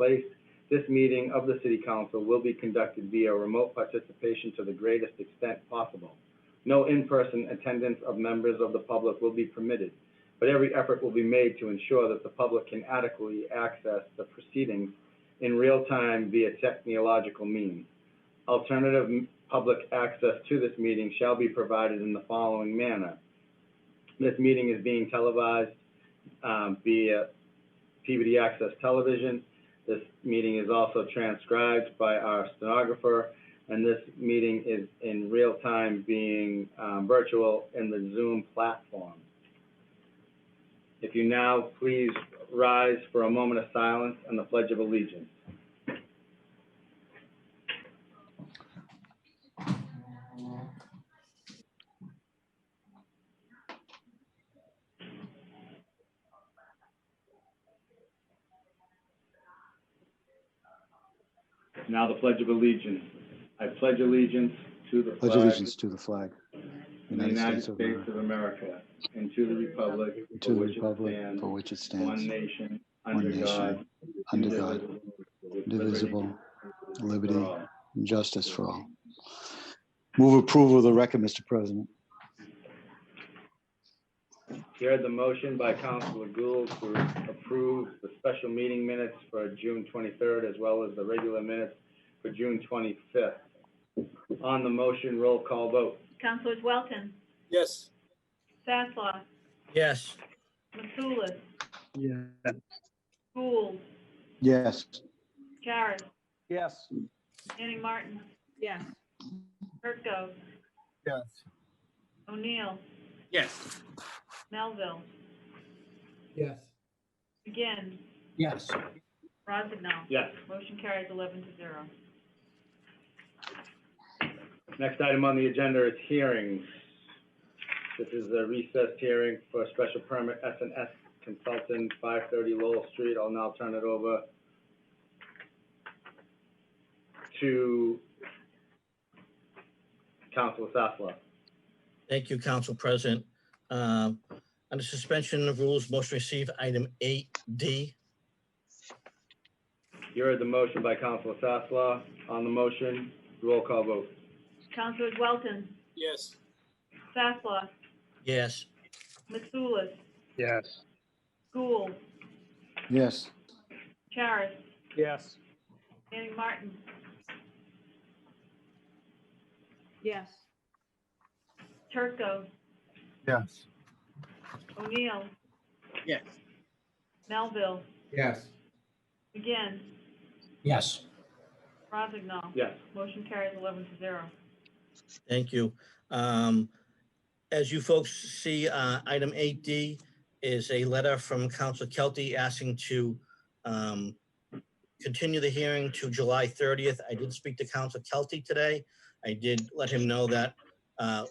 place, this meeting of the City Council will be conducted via remote participation to the greatest extent possible. No in-person attendance of members of the public will be permitted, but every effort will be made to ensure that the public can adequately access the proceedings in real time via technological means. Alternative public access to this meeting shall be provided in the following manner. This meeting is being televised via PBD Access Television. This meeting is also transcribed by our stenographer, and this meeting is in real time being virtual in the Zoom platform. If you now please rise for a moment of silence and the Pledge of Allegiance. Now the Pledge of Allegiance. I pledge allegiance to the Pledge flag allegiance to the flag. of the United States of America and to the republic for which it stands, one nation, under God, indivisible, liberty, and justice for all. Move approval of the record, Mr. President. Heard the motion by Councilor Gould to approve the special meeting minutes for June 23rd, as well as the regular minutes for June 25th. On the motion, roll call vote. Councilors Welton, Yes. Sasslaw, Yes. Mitsoulas, Yeah. Gould, Yes. Charis, Yes. Manning Martin, Yes. Turco, Yes. O'Neill, Yes. Melville, Yes. McGinn, Yes. Rossignol. Yes. Motion carries 11-0. Next item on the agenda is hearings. This is a recessed hearing for a special permit S&S Consultant, 530 Lowell Street. I'll now turn it over to Councilor Sasslaw. Thank you, Council President. Under suspension of rules, motion received, item 8D. You heard the motion by Councilor Sasslaw. On the motion, roll call vote. Councilors Welton, Yes. Sasslaw, Yes. Mitsoulas, Yes. Gould, Yes. Charis, Yes. Manning Martin, Yes. Turco, Yes. O'Neill, Yes. Melville, Yes. McGinn, Yes. Rossignol. Yes. Motion carries 11-0. Thank you. As you folks see, item 8D is a letter from Councilor Kelty asking to continue the hearing to July 30th. I did speak to Councilor Kelty today. I did let him know that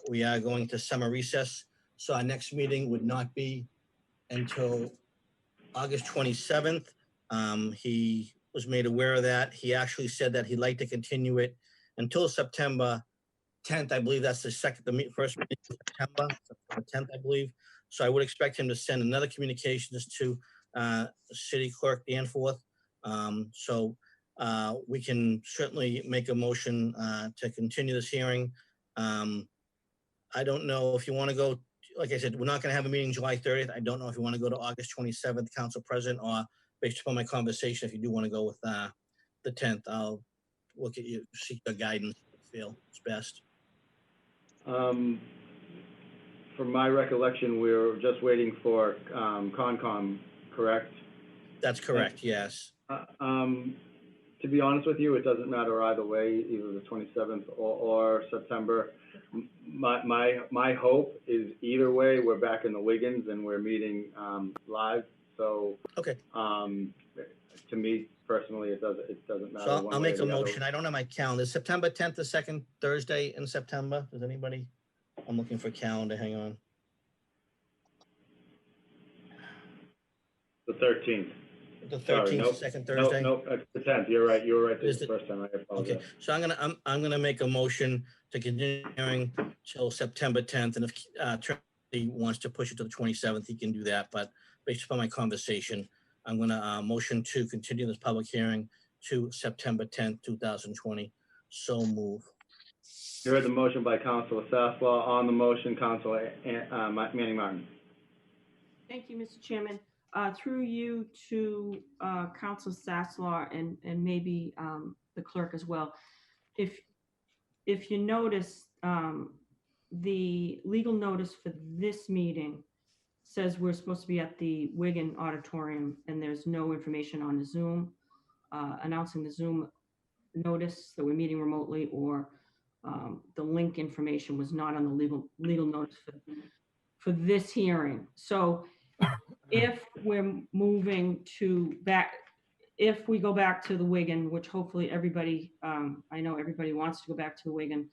we are going to summer recess. So our next meeting would not be until August 27th. He was made aware of that. He actually said that he'd like to continue it until September 10th. I believe that's the first meeting in September 10th, I believe. So I would expect him to send another communications to City Clerk Danforth. So we can certainly make a motion to continue this hearing. I don't know if you want to go, like I said, we're not going to have a meeting July 30th. I don't know if you want to go to August 27th, Council President, or based upon my conversation, if you do want to go with the 10th, I'll look at you, seek the guidance, feel it's best. From my recollection, we're just waiting for Concom, correct? That's correct, yes. To be honest with you, it doesn't matter either way, either the 27th or September. My hope is either way, we're back in the Wiggins and we're meeting live. So Okay. To me personally, it doesn't matter. So I'll make a motion. I don't have my calendar. Is September 10th, the second Thursday in September? Does anybody? I'm looking for calendar. Hang on. The 13th. The 13th, Sorry, nope, second Thursday. Nope, the 10th. You're right. You were right Is the first time. I apologize. Okay, so I'm gonna make a motion to continue hearing till September 10th, and if Trustee wants to push it to the 27th, he can do that. But based upon my conversation, I'm gonna motion to continue this public hearing to September 10th, 2020. So move. You heard the motion by Councilor Sasslaw. On the motion, Councilor Manning Martin. Thank you, Mr. Chairman. Through you to Council Sasslaw and maybe the clerk as well. If you notice, the legal notice for this meeting says we're supposed to be at the Wigan Auditorium, and there's no information on the Zoom announcing the Zoom notice that we're meeting remotely, or the link information was not on the legal notice for this hearing. So if we're moving if we go back to the Wigan, which hopefully everybody, I know everybody wants to go back to the Wigan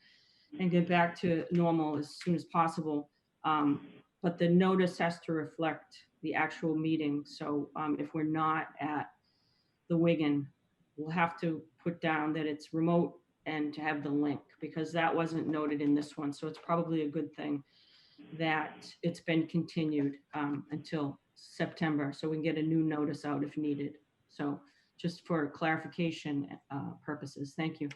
and get back to normal as soon as possible. But the notice has to reflect the actual meeting. So if we're not at the Wigan, we'll have to put down that it's remote and to have the link, because that wasn't noted in this one. So it's probably a good thing that it's been continued until September, so we can get a new notice out if needed. So just for clarification purposes, thank you.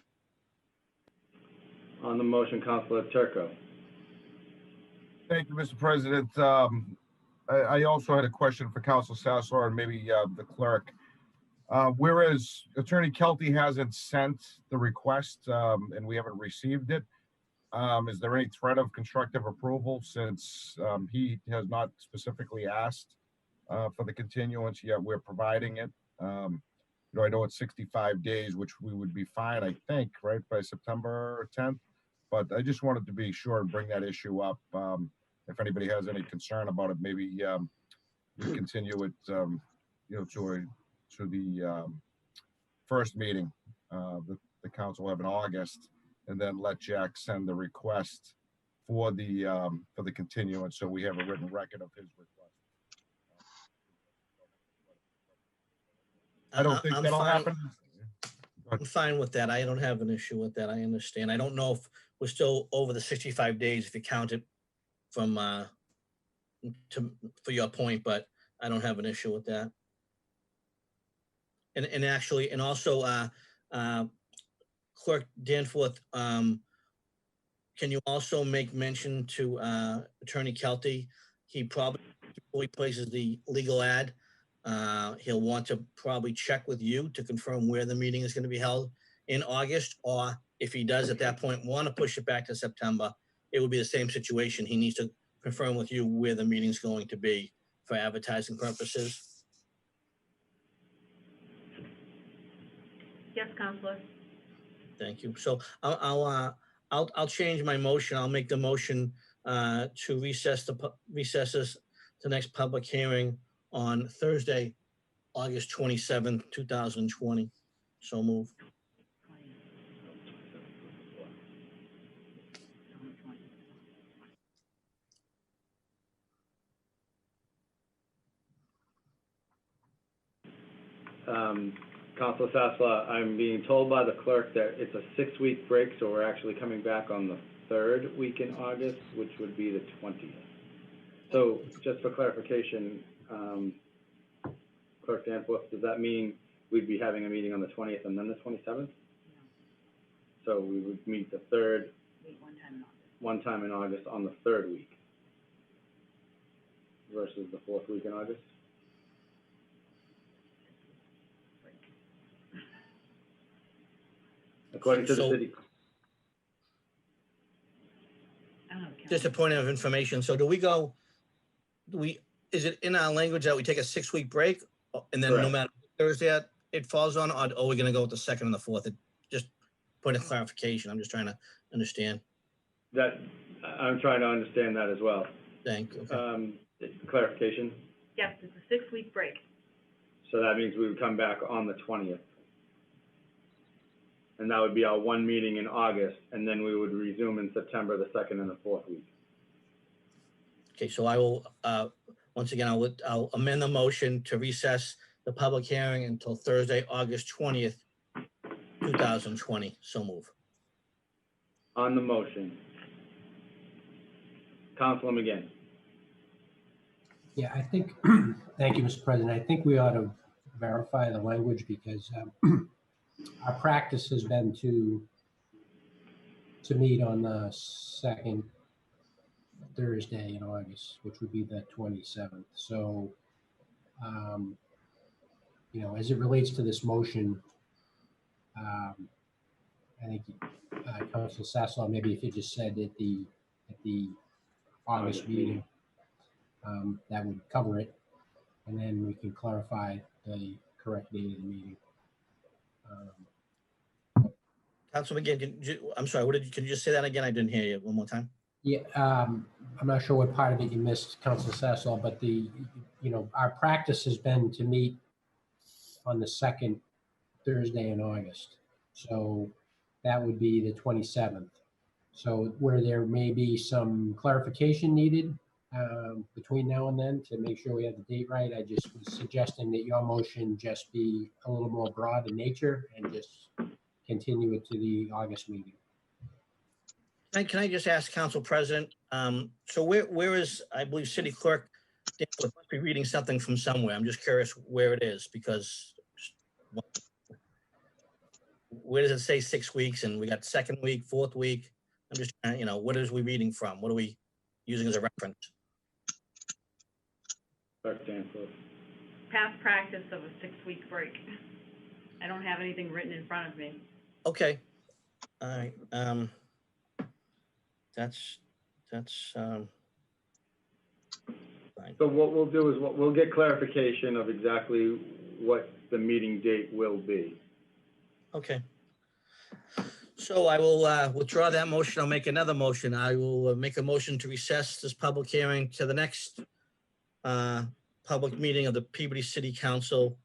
On the motion, Councilor Turco. Thank you, Mr. President. I also had a question for Council Sasslaw and maybe the clerk. Whereas Attorney Kelty hasn't sent the request and we haven't received it, is there any threat of constructive approval since he has not specifically asked for the continuance, yet we're providing it? I know it's 65 days, which we would be fine, I think, right, by September 10th. But I just wanted to be sure and bring that issue up. If anybody has any concern about it, maybe we continue it, to the first meeting that the council will have in August, and then let Jack send the request for the continuance, so we have a written record of his request. I don't think I'm that'll fine. happen. I'm fine with that. I don't have an issue with that. I understand. I don't know if we're still over the 65 days if you count it from for your point, but I don't have an issue with that. And actually, and also Clerk Danforth, can you also make mention to Attorney Kelty? He probably, before he places the legal ad, he'll want to probably check with you to confirm where the meeting is going to be held in August, or if he does at that point want to push it back to September, it would be the same situation. He needs to confirm with you where the meeting's going to be for advertising purposes. Yes, Counselor. Thank you. So I'll change my motion. I'll make the motion to recess this the next public hearing on Thursday, August 27th, 2020. So move. Councilor Sasslaw, I'm being told by the clerk that it's a 6-week break, so we're actually coming back on the 3rd week in August, which would be the 20th. So just for clarification, Clerk Danforth, does that mean we'd be having a meeting on the 20th and then the 27th? So we would meet the 3rd, one time in August on the 3rd week versus the 4th week in August? According to the city. Just a point of information. So is it in our language that we take a 6-week break and then no Correct. matter Thursday it falls on, or are we going to go with the 2nd and the 4th? Just point of clarification. I'm just trying to understand. That, I'm trying to understand that as well. Thank you. Okay. Clarification. Yes, it's a 6-week break. So that means we would come back on the 20th. And that would be our one meeting in August, and then we would resume in September, the 2nd and the 4th week. Okay, so I will, once again, I'll amend the motion to recess the public hearing until Thursday, August 20th, 2020. So move. On the motion, Councilor McGinn. Yeah, I think, thank you, Mr. President. I think we ought to verify the language because our practice has been to meet on the second Thursday in August, which would be the 27th. So, as it relates to this motion, I think Council Sasslaw, maybe if you just said at the August meeting, that would cover it, and then we can clarify the correct date of the meeting. Councilman McGinn, I'm sorry, can you just say that again? I didn't hear you one more time. Yeah, I'm not sure what part of it you missed, Council Sasslaw, but our practice has been to meet on the second Thursday in August. So that would be the 27th. So where there may be some clarification needed between now and then to make sure we have the date right, I just was suggesting that your motion just be a little more broad in nature and just continue it to the August meeting. Can I just ask Council President, so where is, I believe, City Clerk Danforth must be reading something from somewhere. I'm just curious where it is, because where does it say 6 weeks and we got second week, fourth week? I'm just trying, what is we reading from? What are we using as a reference? Clerk Danforth. Past practice of a 6-week break. I don't have anything written in front of me. Okay. All right. That's fine. So what we'll do is we'll get clarification of exactly what the meeting date will be. Okay. So I will withdraw that motion. I'll make another motion. I will make a motion to recess this public hearing to the next public meeting of the Peabody City Council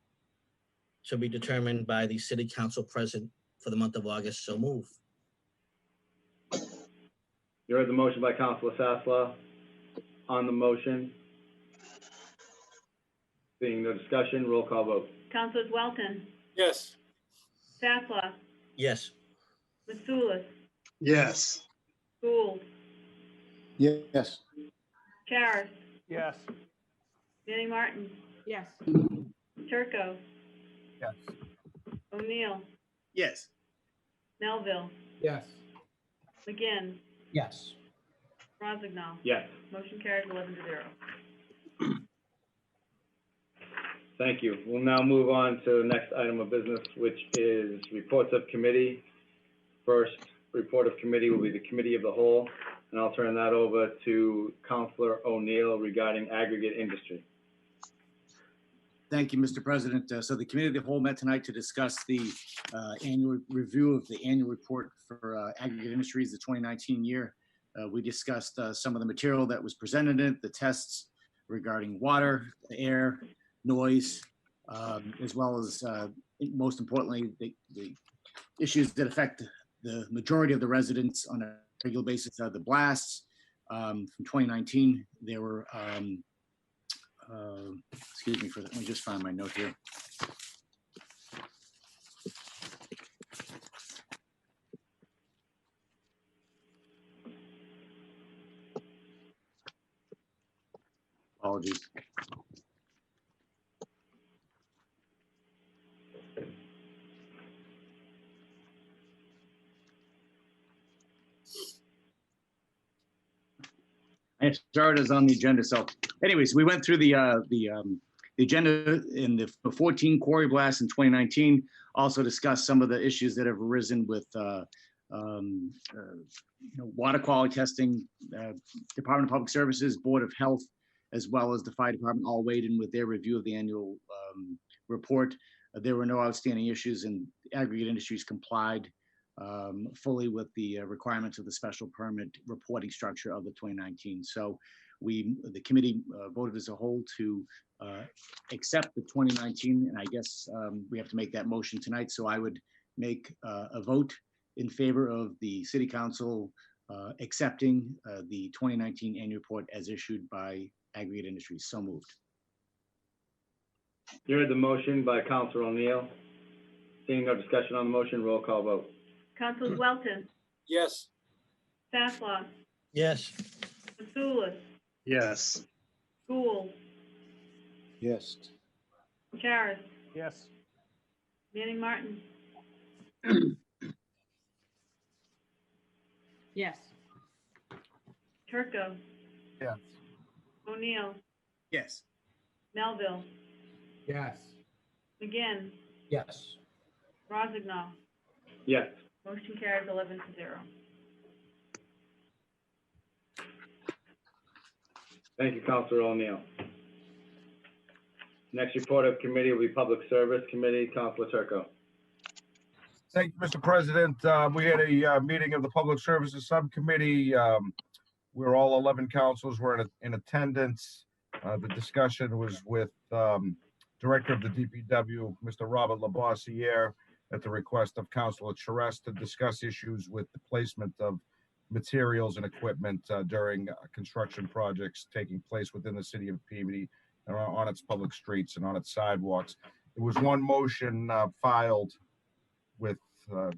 to be determined by the City Council President for the month of August. So move. You heard the motion by Councilor Sasslaw. On the motion, seeing no discussion, roll call vote. Councilors Welton, Yes. Sasslaw, Yes. Mitsoulas, Yes. Gould, Yes. Charis, Yes. Manning Martin, Yes. Turco, Yes. O'Neill, Yes. Melville, Yes. McGinn, Yes. Rozignol. Yes, Motion carries 11-0. thank you. We'll now move on to the next item of business, which is reports of committee. First report of committee will be the Committee of the Whole, and I'll turn that over to Councilor O'Neill regarding aggregate industry. Thank you, Mr. President. So the Committee of the Whole met tonight to discuss the annual review of the annual report for aggregate industries, the 2019 year. We discussed some of the material that was presented in it, the tests regarding water, air, noise, as well as, most importantly, the issues that affect the majority of the residents on a regular basis. The blasts from 2019, there were excuse me for that. Let me just find my note here. Apologies. I started as on the agenda. So anyways, we went through the agenda in the 14 quarry blasts in 2019, also discussed some of the issues that have arisen with water quality testing, Department of Public Services, Board of Health, as well as the Fire Department all weighed in with their review of the annual report. There were no outstanding issues and aggregate industries complied fully with the requirements of the special permit reporting structure of the 2019. So the committee voted as a whole to accept the 2019, and I guess we have to make that motion tonight. So I would make a vote in favor of the City Council accepting the 2019 annual report as issued by Aggregate Industries. So moved. You heard the motion by Councilor O'Neill. Seeing no discussion on the motion, roll call vote. Councilors Welton, Yes. Sasslaw, Yes. Mitsoulas, Yes. Gould, Yes. Charis, Yes. Manning Martin, Yes. Turco, Yes. O'Neill, Yes. Melville, Yes. McGinn, Yes. Rozignol. Yes. Motion carries 11-0. Thank you, Counselor O'Neill. Next report of committee will be Public Service Committee. Counselor Turco. Thank you, Mr. President. We had a meeting of the Public Services Subcommittee. Where all 11 councils were in attendance. The discussion was with Director of the DPW, Mr. Robert Labossiere, at the request of Councilor Charest to discuss issues with the placement of materials and equipment during construction projects taking place within the city of Peabody and on its public streets and on its sidewalks. There was one motion filed with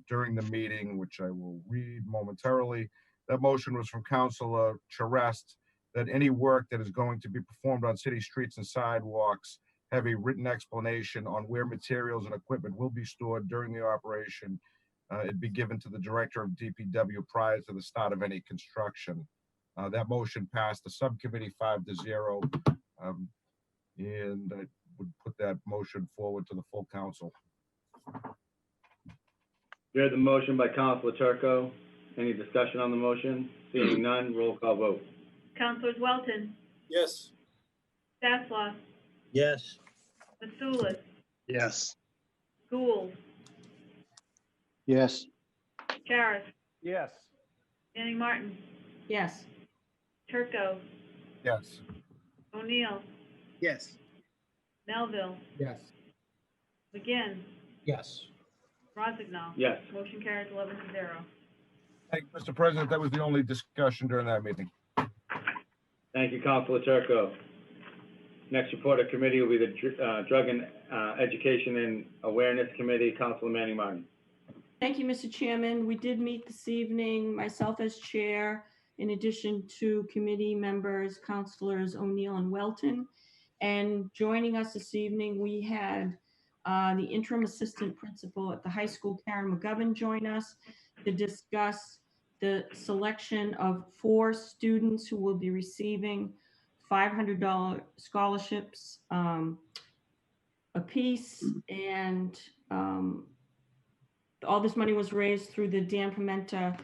during the meeting, which I will read momentarily. That motion was from Councilor Charest, that any work that is going to be performed on city streets and sidewalks have a written explanation on where materials and equipment will be stored during the operation. It be given to the Director of DPW prior to the start of any construction. That motion passed the subcommittee 5-0. And I would put that motion forward to the full council. You heard the motion by Counselor Turco. Any discussion on the motion? Seeing none, roll call vote. Councilors Welton, Yes. Sasslaw, Yes. Mitsoulas, Yes. Gould, Yes. Charis, Yes. Manning Martin, Yes. Turco, Yes. O'Neill, Yes. Melville, Yes. McGinn, Yes. Rozignol. Yes. Motion carries 11-0. Thank you, Mr. President. That was the only discussion during that meeting. Thank you, Counselor Turco. Next report of committee will be the Drug and Education and Awareness Committee. Counselor Manning Martin. Thank you, Mr. Chairman. We did meet this evening, myself as chair, in addition to committee members, Councilors O'Neill and Welton. And joining us this evening, we had the interim assistant principal at the high school, Karen McGovern, join us to discuss the selection of 4 students who will be receiving $500 scholarships apiece. And all this money was raised through the Dan Pimenta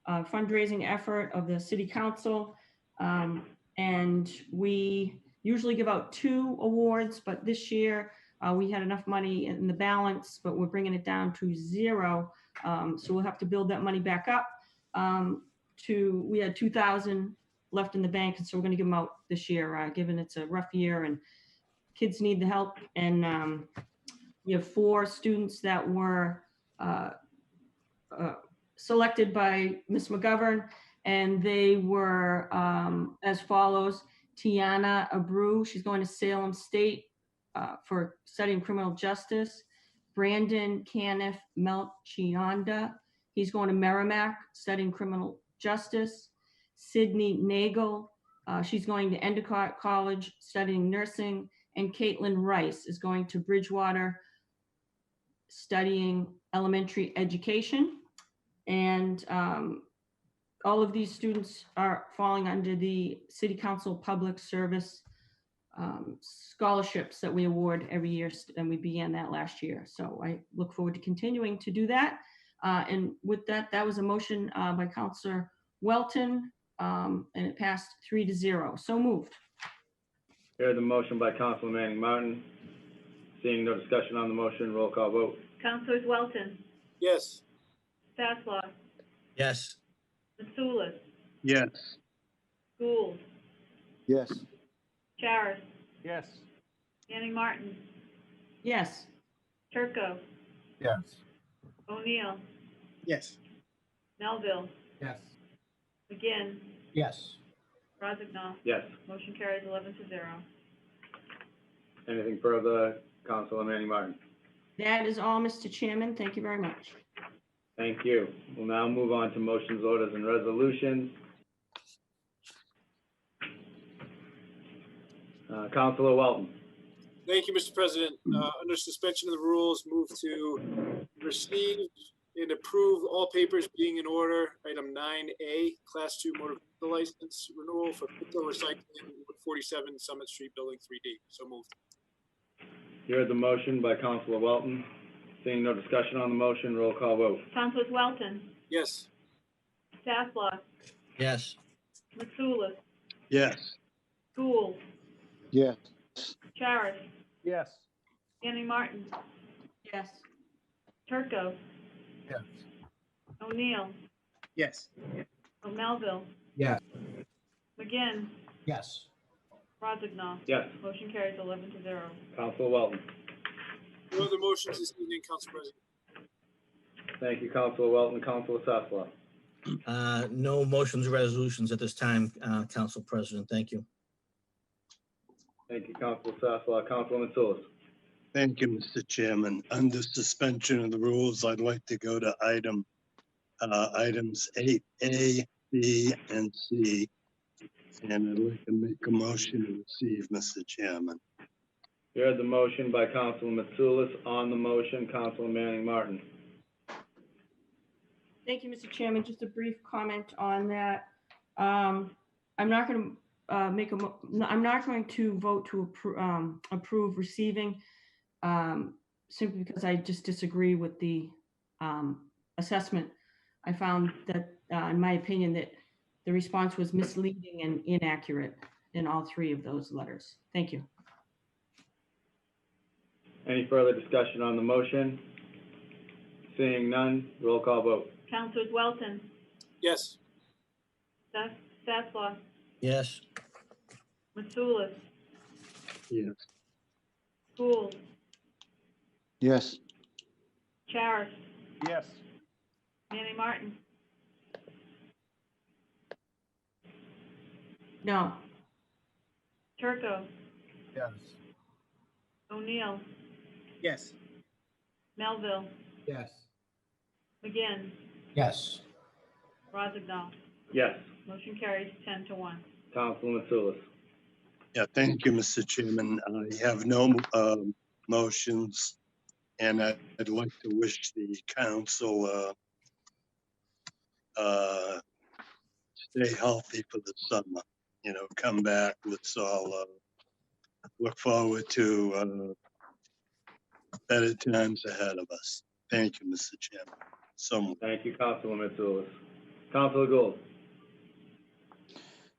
fundraising effort of the city council. And we usually give out 2 awards, but this year we had enough money in the balance, but we're bringing it down to 0. So we'll have to build that money back up. We had 2,000 left in the bank, and so we're going to give them out this year, given it's a rough year and kids need the help. And we have 4 students that were selected by Ms. McGovern, and they were as follows. Tiana Abreu, she's going to Salem State for studying criminal justice. Brandon Caniff Melchionda, he's going to Merrimack studying criminal justice. Sydney Nagel, she's going to Endicott College studying nursing. And Caitlin Rice is going to Bridgewater studying elementary education. And all of these students are falling under the City Council Public Service scholarships that we award every year, and we began that last year. So I look forward to continuing to do that. And with that, that was a motion by Councilor Welton, and it passed 3-0. So moved. Heard the motion by Counselor Manning Martin. Seeing no discussion on the motion, roll call vote. Councilors Welton, Yes. Sasslaw, Yes. Mitsoulas, Yes. Gould, Yes. Charis, Yes. Manning Martin, Yes. Turco, Yes. O'Neill, Yes. Melville, Yes. McGinn, Yes. Rozignol. Yes. Motion carries 11-0. Anything further, Counselor Manning Martin? That is all, Mr. Chairman. Thank you very much. Thank you. We'll now move on to motions, orders, and resolutions. Counselor Welton. Thank you, Mr. President. Under suspension of the rules, move to receive and approve all papers being in order. Item 9A, Class 2 motor vehicle license renewal for Picto Recycling, 47 Summit Street, Building 3D. So moved. You heard the motion by Counselor Welton. Seeing no discussion on the motion, roll call vote. Councilors Welton, Yes. Sasslaw, yes, Mitsoulas, Yes. Gould, Yes. Charis, Yes. Manning Martin, Yes. Turco, Yes. O'Neill, Yes. Melville, Yes. McGinn, Yes. Rozignol. Yes. Motion carries 11-0. Counselor Welton. No other motions this evening, Council President. Thank you, Counselor Welton. Counselor Sasslaw. no motions or resolutions at this time, Council President. Thank you. Thank you, Counselor Sasslaw. Counselor Mitsoulas. Thank you, Mr. Chairman. Under suspension of the rules, I'd like to go to items 8A, B, and C. And I'd like to make a motion to receive, Mr. Chairman. You heard the motion by Counselor Mitsoulas. On the motion, Counselor Manning Martin. Thank you, Mr. Chairman. Just a brief comment on that. I'm not going to I'm not going to vote to approve receiving, simply because I just disagree with the assessment. I found that, in my opinion, that the response was misleading and inaccurate in all three of those letters. Thank you. Any further discussion on the motion? Seeing none, roll call vote. Councilors Welton, Yes. Sasslaw, Yes, Mitsoulas, Yes. Gould, Yes. Charis, Yes. Manning Martin, No. Turco, Yes. O'Neill, Yes. Melville, Yes. McGinn, Yes. Rozignol. Yes. Motion carries 10-1. Counselor Mitsoulas. Yeah, thank you, Mr. Chairman. I have no motions, and I'd like to wish the council stay healthy for the summer. You know, come back. Let's all look forward to better times ahead of us. Thank you, Mr. Chairman. So much. Thank you, Counselor Mitsoulas. Counselor Gould.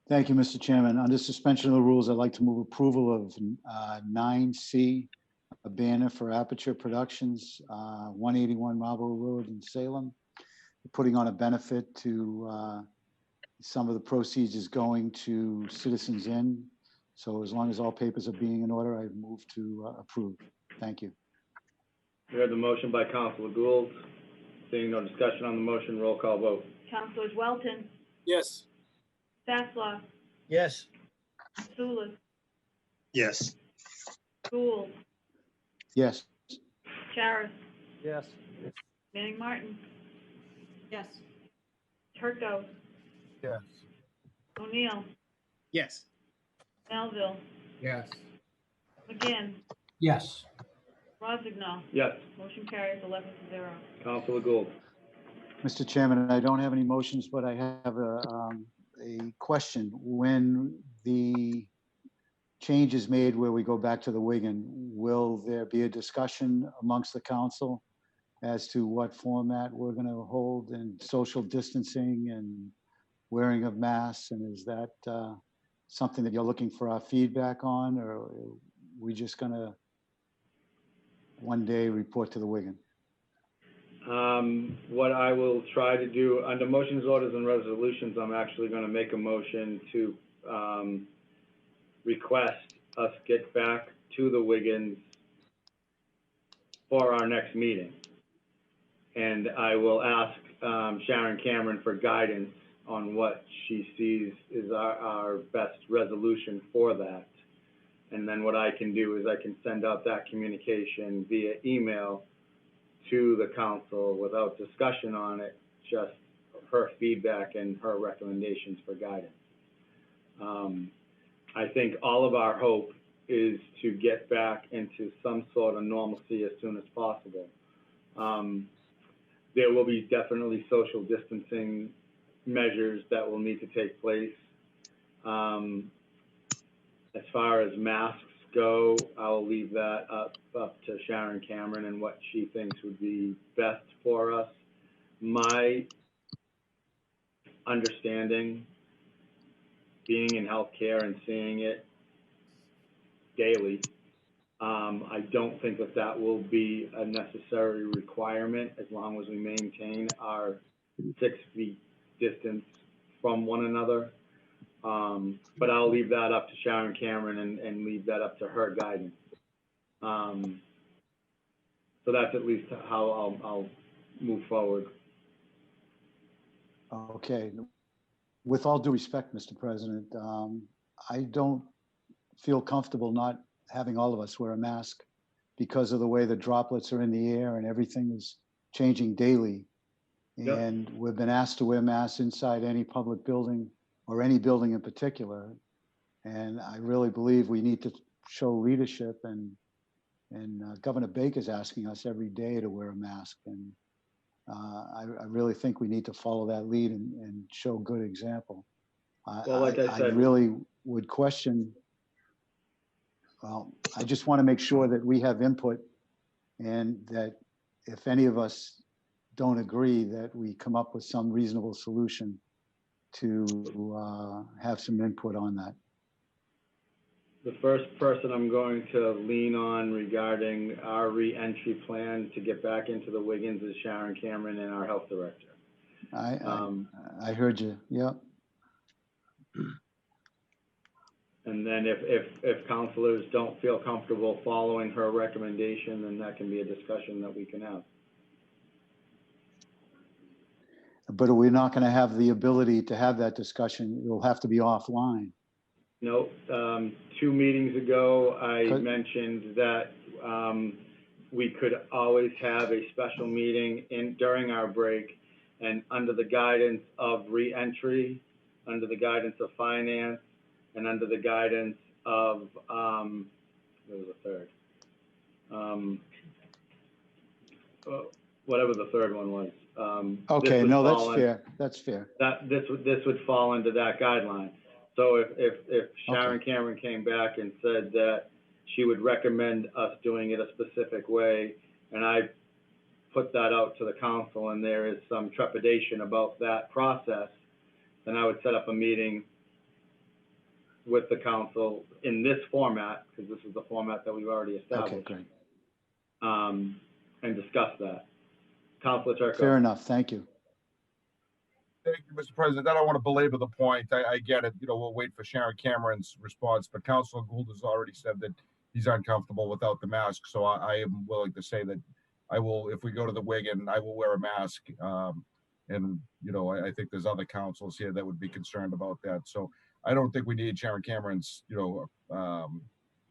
Thank you, Mr. Chairman. Under suspension of the rules, I'd like to move approval of 9C, a banner for Aperture Productions, 181 Marlborough Road in Salem. Putting on a benefit to some of the proceeds is going to Citizens Inn. So as long as all papers are being in order, I move to approve. Thank you. You heard the motion by Counselor Gould. Seeing no discussion on the motion, roll call vote. Councilors Welton, Yes. Sasslaw, yes, Mitsoulas, Yes. Gould, Yes. Charis, Yes. Manning Martin, Yes. Turco, Yes. O'Neill, Yes. Melville, Yes. McGinn, Yes. Rozignol. Yes. Motion carries 11-0. Counselor Gould. Mr. Chairman, I don't have any motions, but I have a question. When the change is made where we go back to the Wigan, will there be a discussion amongst the council as to what format we're going to hold and social distancing and wearing of masks? And is that something that you're looking for our feedback on, or are we just going to one day report to the Wigan? What I will try to do, under motions, orders, and resolutions, I'm actually going to make a motion to request us get back to the Wiggins for our next meeting. And I will ask Sharon Cameron for guidance on what she sees is our best resolution for that. And then what I can do is I can send out that communication via email to the council without discussion on it, just her feedback and her recommendations for guidance. I think all of our hope is to get back into some sort of normalcy as soon as possible. There will be definitely social distancing measures that will need to take place. As far as masks go, I'll leave that up to Sharon Cameron and what she thinks would be best for us. My understanding, being in healthcare and seeing it daily, I don't think that that will be a necessary requirement as long as we maintain our 6 feet distance from one another. But I'll leave that up to Sharon Cameron and leave that up to her guidance. So that's at least how I'll move forward. Okay. With all due respect, Mr. President, I don't feel comfortable not having all of us wear a mask because of the way the droplets are in the air and everything is changing daily. Yep. And we've been asked to wear masks inside any public building or any building in particular. And I really believe we need to show leadership, and Governor Baker's asking us every day to wear a mask. And I really think we need to follow that lead and show good example. Well, like I said, really would question, well, I just want to make sure that we have input, and that if any of us don't agree, that we come up with some reasonable solution to have some input on that. the first person I'm going to lean on regarding our re-entry plan to get back into the Wiggins is Sharon Cameron and our health director. I heard you. Yep. And then if counselors don't feel comfortable following her recommendation, then that can be a discussion that we can have. But we're not going to have the ability to have that discussion. It'll have to be offline. No, 2 meetings ago, I Good. mentioned that we could always have a special meeting during our break, and under the guidance of re-entry, under the guidance of finance, and under the guidance of, there was a third. Whatever the third one was. Okay, this would no, that's fall fair. That's fair. this would fall under that guideline. So if Sharon Cameron came back and said that she would recommend us doing it a specific way, and I put that out to the council and there is some trepidation about that process, then I would set up a meeting with the council in this format, because this is the format that we've already established. Okay, great. And discuss that. Councilor Turco. Fair enough. Thank you. Thank you, Mr. President. I don't want to belabor the point. I get it. You know, we'll wait for Sharon Cameron's response, but Councilor Gould has already said that he's uncomfortable without the mask. So I am willing to say that I will, if we go to the Wigan, I will wear a mask. And, you know, I think there's other councils here that would be concerned about that. So I don't think we need Sharon Cameron's, you know,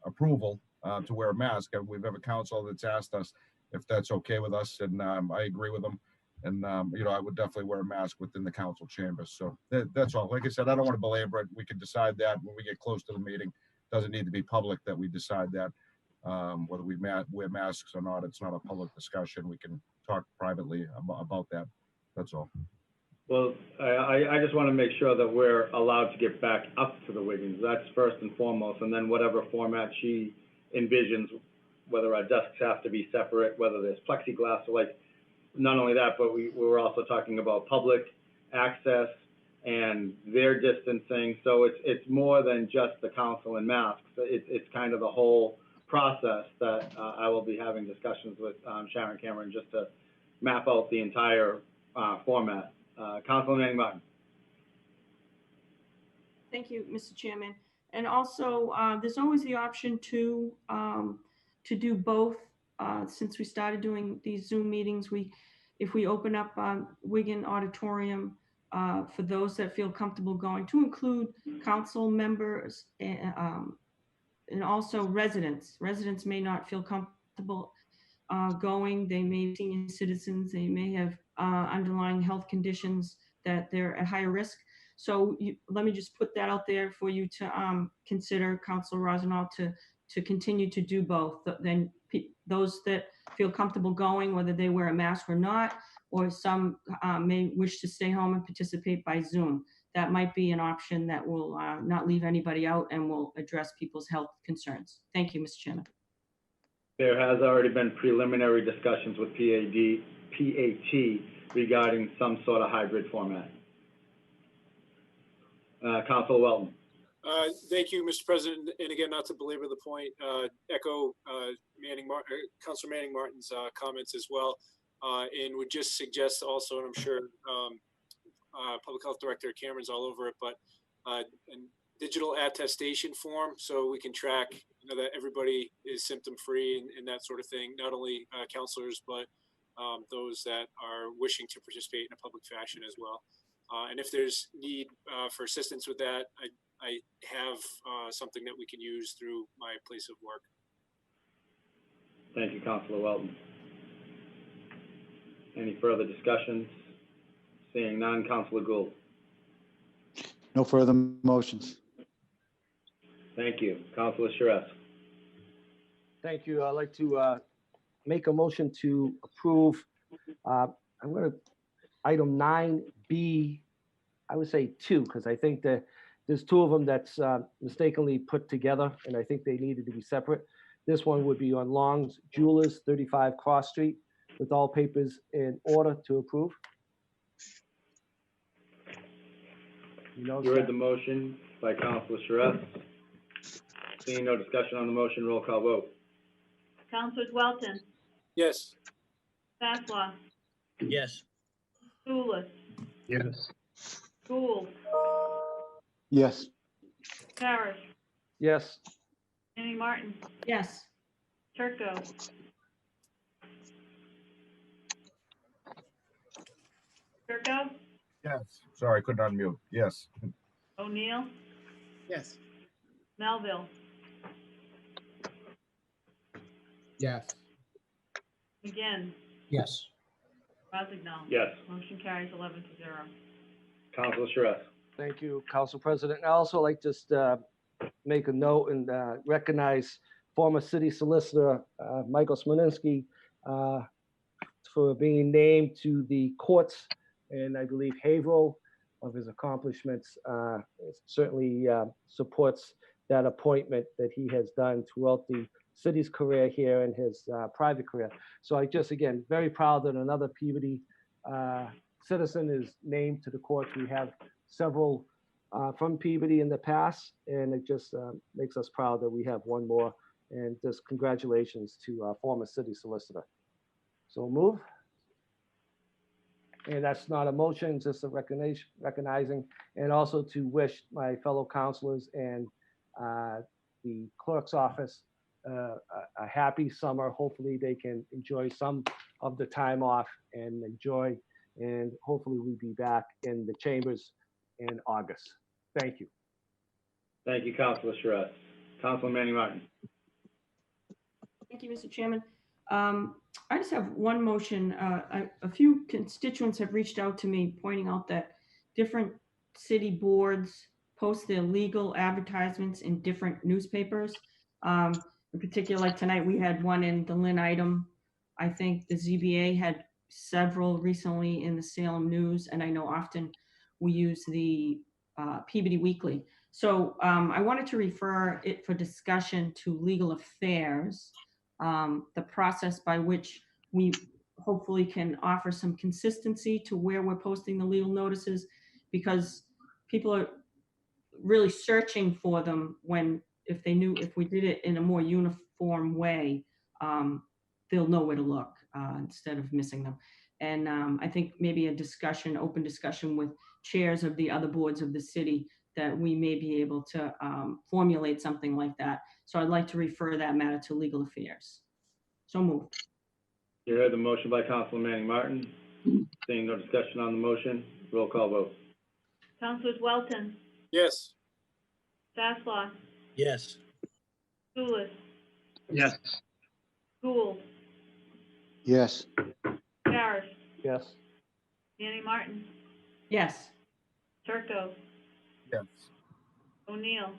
approval to wear a mask. We have a council that's asked us if that's okay with us, and I agree with them. And, you know, I would definitely wear a mask within the council chambers. So that's all. Like I said, I don't want to belabor it. We can decide that when we get close to the meeting. Doesn't need to be public that we decide that, whether we wear masks or not. It's not a public discussion. We can talk privately about that. That's all. Well, I just want to make sure that we're allowed to get back up to the Wiggins. That's first and foremost. And then whatever format she envisions, whether our desks have to be separate, whether there's plexiglass, or like, not only that, but we were also talking about public access and their distancing. So it's more than just the council and masks. It's kind of the whole process that I will be having discussions with Sharon Cameron just to map out the entire format. Councilman Manning Martin. Thank you, Mr. Chairman. And also, there's always the option to do both. Since we started doing these Zoom meetings, if we open up Wigan Auditorium for those that feel comfortable going, to include council members and also residents. Residents may not feel comfortable going. They may be senior citizens. They may have underlying health conditions that they're at higher risk. So let me just put that out there for you to consider, Councilor Rosenthal, to continue to do both. Then those that feel comfortable going, whether they wear a mask or not, or some may wish to stay home and participate by Zoom. That might be an option that will not leave anybody out and will address people's health concerns. Thank you, Mr. Chairman. There has already been preliminary discussions with PAT regarding some sort of hybrid format. Councilor Welton. Thank you, Mr. President. And again, not to belabor the point, echo Councilor Manning Martin's comments as well. And would just suggest also, and I'm sure Public Health Director Cameron's all over it, but a digital attestation form so we can track, that everybody is symptom-free and that sort of thing. Not only counselors, but those that are wishing to participate in a public fashion as well. And if there's need for assistance with that, I have something that we can use through my place of work. Thank you, Councilor Welton. Any further discussions? Seeing none, Councilor Gould. No further motions. Thank you. Councilor Sharif. Thank you. I'd like to make a motion to approve, item 9B, I would say 2, because I think that there's 2 of them that's mistakenly put together, and I think they needed to be separate. This one would be on Long's Jewelers, 35 Cross Street, with all papers in order to approve. You heard the motion by Councilor Sharif. Seeing no discussion on the motion, roll call vote. Councilors Welton, Yes. Sasslaw, Yes. Zulus, Yes. Gould, Yes. Parrish, Yes. Manning Martin, Yes. Turco, Turco, Yes. Sorry, I couldn't unmute. Yes. O'Neill, Yes. Melville, Yes. McGinn, Yes. Rozignol. Yes. Motion carries 11-0. Councilor Sharif. Thank you, Council President. I also like just make a note and recognize former city solicitor Michael Smolinski for being named to the courts, and I believe Haverhill of his accomplishments certainly supports that appointment that he has done throughout the city's career here and his private career. So I just, again, very proud that another Peabody citizen is named to the court. We have several from Peabody in the past, and it just makes us proud that we have one more. And just congratulations to former city solicitor. So move. And that's not a motion, just a recognizing, and also to wish my fellow councilors and the clerk's office a happy summer. Hopefully they can enjoy some of the time off and enjoy, and hopefully we'll be back in the chambers in August. Thank you. Thank you, Councilor Sharif. Councilor Manning Martin. Thank you, Mr. Chairman. I just have one motion. A few constituents have reached out to me pointing out that different city boards post their legal advertisements in different newspapers. In particular, like tonight, we had one in the Lynn Item. I think the ZBA had several recently in the Salem News, and I know often we use the Peabody Weekly. So I wanted to refer it for discussion to Legal Affairs, the process by which we hopefully can offer some consistency to where we're posting the legal notices, because people are really searching for them when, if we did it in a more uniform way, they'll know where to look instead of missing them. And I think maybe a discussion, open discussion with chairs of the other boards of the city, that we may be able to formulate something like that. So I'd like to refer that matter to Legal Affairs. So moved. You heard the motion by Councilor Manning Martin. Seeing no discussion on the motion, roll call vote. Councilors Welton, Yes. Sasslaw, Yes. Zulus, Yes. Gould, Yes. Parrish, Yes. Manning Martin, Yes. Turco, Yes. O'Neill,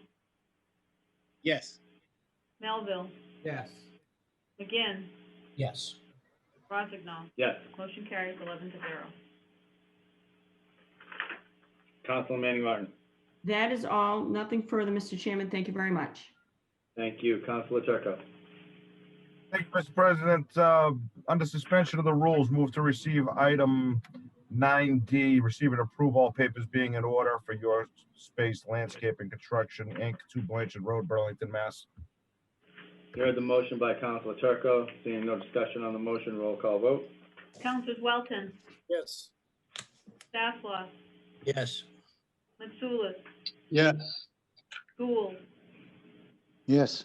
Yes. Melville, Yes. McGinn, Yes. Rossignol. Yes. Motion carries 11-0. Councilman Manning Martin. That is all. Nothing further, Mr. Chairman. Thank you very much. Thank you. Councilor Turco. Thank you, Mr. President. Under suspension of the rules, move to receive item 9D, receive and approve all papers being in order for Your Space Landscaping Construction, Inc., 2 Blanchard Road, Burlington, Mass. You heard the motion by Councilor Turco. Seeing no discussion on the motion, roll call vote. Councilors Welton, Yes. Sasslaw, Yes. Mitsoulas, yes, Gould, Yes.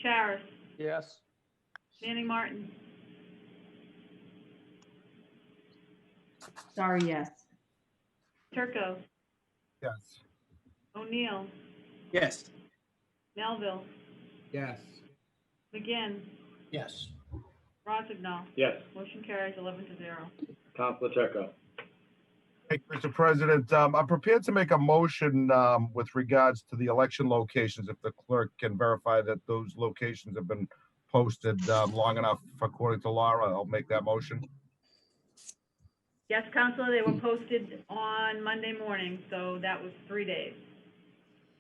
Charis, Yes. Manning Martin, Sorry, yes. Turco, Yes. O'Neill, Yes. Melville, Yes. McGinn, Yes. Rossignol. Yes. Motion carries 11-0. Councilor Turco. Thank you, Mr. President. I'm prepared to make a motion with regards to the election locations. If the clerk can verify that those locations have been posted long enough according to law, I'll make that motion. Yes, Counselor, they were posted on Monday morning, so that was 3 days.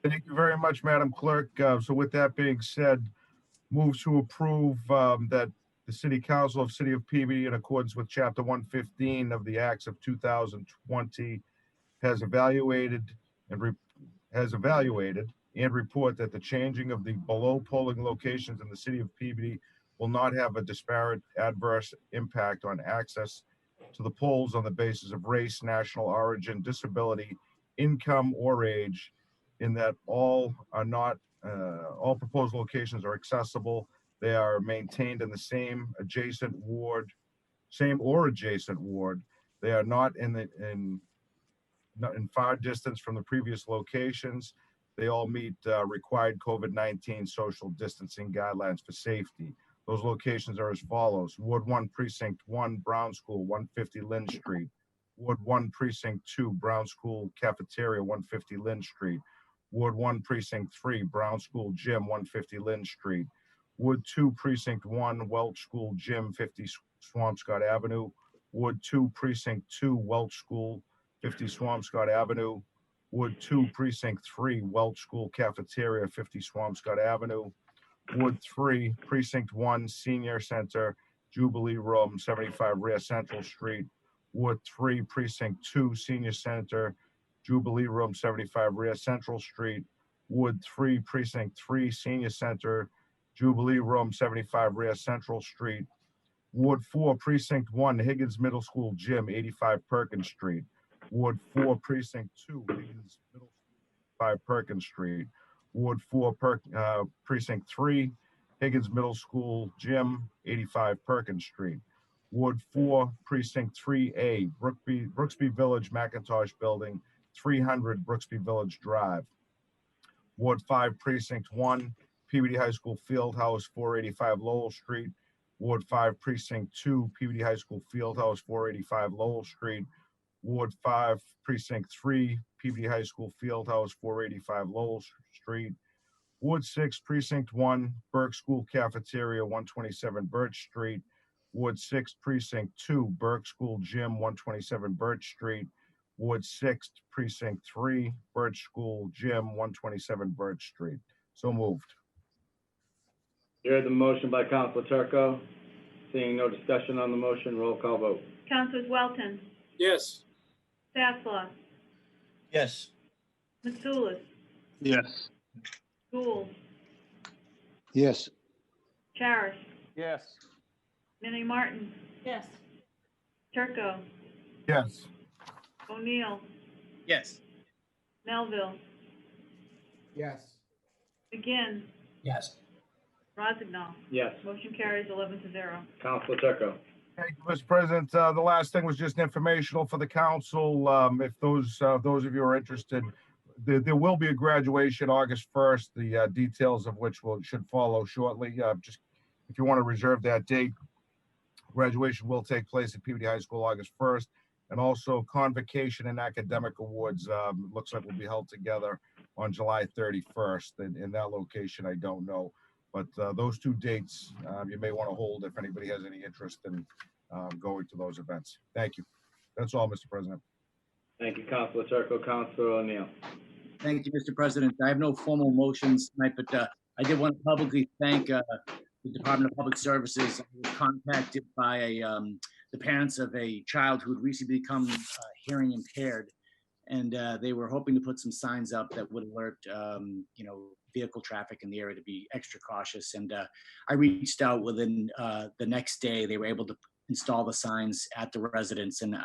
Thank you very much, Madam Clerk. So with that being said, move to approve that the City Council of City of Peabody, in accordance with Chapter 115 of the Acts of 2020, has evaluated and report that the changing of the below polling locations in the City of Peabody will not have a disparate adverse impact on access to the polls on the basis of race, national origin, disability, income, or age, in that all proposed locations are accessible. They are maintained in the same or adjacent ward. They are not in far distance from the previous locations. They all meet required COVID-19 social distancing guidelines for safety. Those locations are as follows: Ward 1, Precinct 1, Brown School, 150 Lynn Street. Ward 1, Precinct 2, Brown School Cafeteria, 150 Lynn Street. Ward 1, Precinct 3, Brown School Gym, 150 Lynn Street. Ward 2, Precinct 1, Welch School Gym, 50 Swampscott Avenue. Ward 2, Precinct 2, Welch School, 50 Swampscott Avenue. Ward 2, Precinct 3, Welch School Cafeteria, 50 Swampscott Avenue. Ward 3, Precinct 1, Senior Center, Jubilee Room, 75 Rear Central Street. Ward 3, Precinct 2, Senior Center, Jubilee Room, 75 Rear Central Street. Ward 3, Precinct 3, Senior Center, Jubilee Room, 75 Rear Central Street. Ward 4, Precinct 1, Higgins Middle School Gym, 85 Perkins Street. Ward 4, Precinct 2, Higgins Middle School, 5 Perkins Street. Ward 4, Precinct 3, Higgins Middle School Gym, 85 Perkins Street. Ward 4, Precinct 3A, Brooksby Village Macintosh Building, 300 Brooksby Village Drive. Ward 5, Precinct 1, Peabody High School Fieldhouse, 485 Lowell Street. Ward 5, Precinct 2, Peabody High School Fieldhouse, 485 Lowell Street. Ward 5, Precinct 3, Peabody High School Fieldhouse, 485 Lowell Street. Ward 6, Precinct 1, Burke School Cafeteria, 127 Birch Street. Ward 6, Precinct 2, Burke School Gym, 127 Birch Street. Ward 6, Precinct 3, Birch School Gym, 127 Birch Street. So moved. You heard the motion by Councilor Turco. Seeing no discussion on the motion, roll call vote. Councilors Welton, Yes. Sasslaw, Yes. Mitsoulas, yes, Gould, Yes. Charis, Yes. Manning Martin, Yes. Turco, Yes. O'Neill, Yes. Melville, Yes. McGinn, Yes. Rossignol. Yes. Motion carries 11-0. Councilor Turco. Thank you, Mr. President. The last thing was just informational for the council. If those of you are interested, there will be a graduation August 1st, the details of which should follow shortly. Just if you want to reserve that date, graduation will take place at Peabody High School August 1st. And also convocation and academic awards, looks like will be held together on July 31st. In that location, I don't know. But those two dates, you may want to hold if anybody has any interest in going to those events. Thank you. That's all, Mr. President. Thank you, Councilor Turco. Councilor O'Neill. Thank you, Mr. President. I have no formal motions tonight, but I did want to publicly thank the Department of Public Services. I was contacted by the parents of a child who had recently become hearing impaired, and they were hoping to put some signs up that would alert, vehicle traffic in the area to be extra cautious. And I reached out within the next day. They were able to install the signs at the residence. And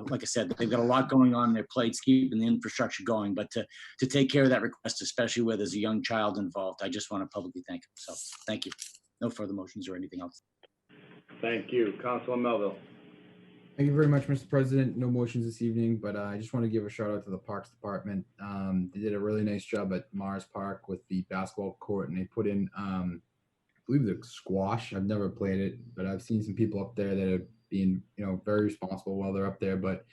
like I said, they've got a lot going on their plates, keeping the infrastructure going. But to take care of that request, especially where there's a young child involved, I just want to publicly thank them. So thank you. No further motions or anything else. Thank you. Councilor Melville. Thank you very much, Mr. President. No motions this evening, but I just want to give a shout out to the Parks Department. They did a really nice job at Mars Park with the basketball court, and they put in, I believe, the squash. I've never played it, but I've seen some people up there that are being, very responsible while they're up there. But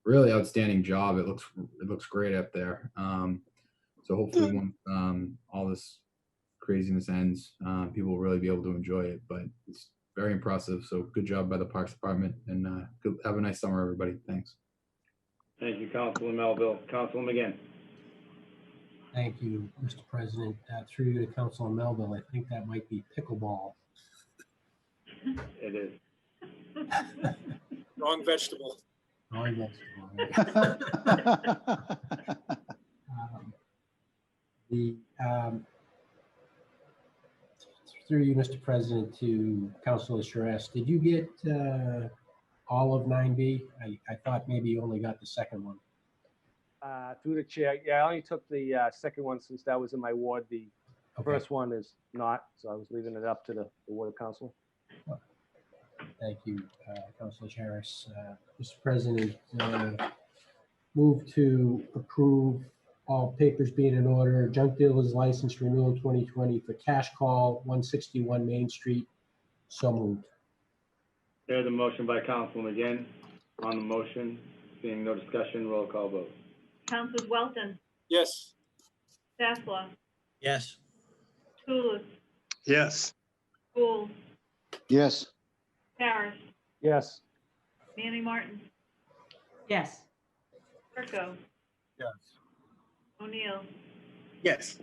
really outstanding job. It looks great up there. So hopefully, once all this craziness ends, people will really be able to enjoy it. But it's very impressive. So good job by the Parks Department, and have a nice summer, everybody. Thanks. Thank you, Councilor Melville. Councilor McGinn. Thank you, Mr. President. Through you to Councilor Melville, I think that might be pickleball. It is. Wrong vegetable. Wrong vegetable. Through you, Mr. President, to Councilor Charest, did you get all of 9B? I thought maybe you only got the second one. Through the chair, yeah, I only took the second one since that was in my ward. The Okay. first one is not, so I was leaving it up to the ward council. Thank you, Councilor Charest. Mr. President, move to approve all papers being in order. Junk dealer's license renewal 2020 for Cash Call, 161 Main Street. So moved. Here's the motion by Councilor McGinn. On the motion, seeing no discussion, roll call vote. Councilors Welton, Yes. Sasslaw, Yes. Toulouse, Yes. Gould, Yes. Harris, Yes. Manning Martin, Yes. Turco, Yes. O'Neill, Yes.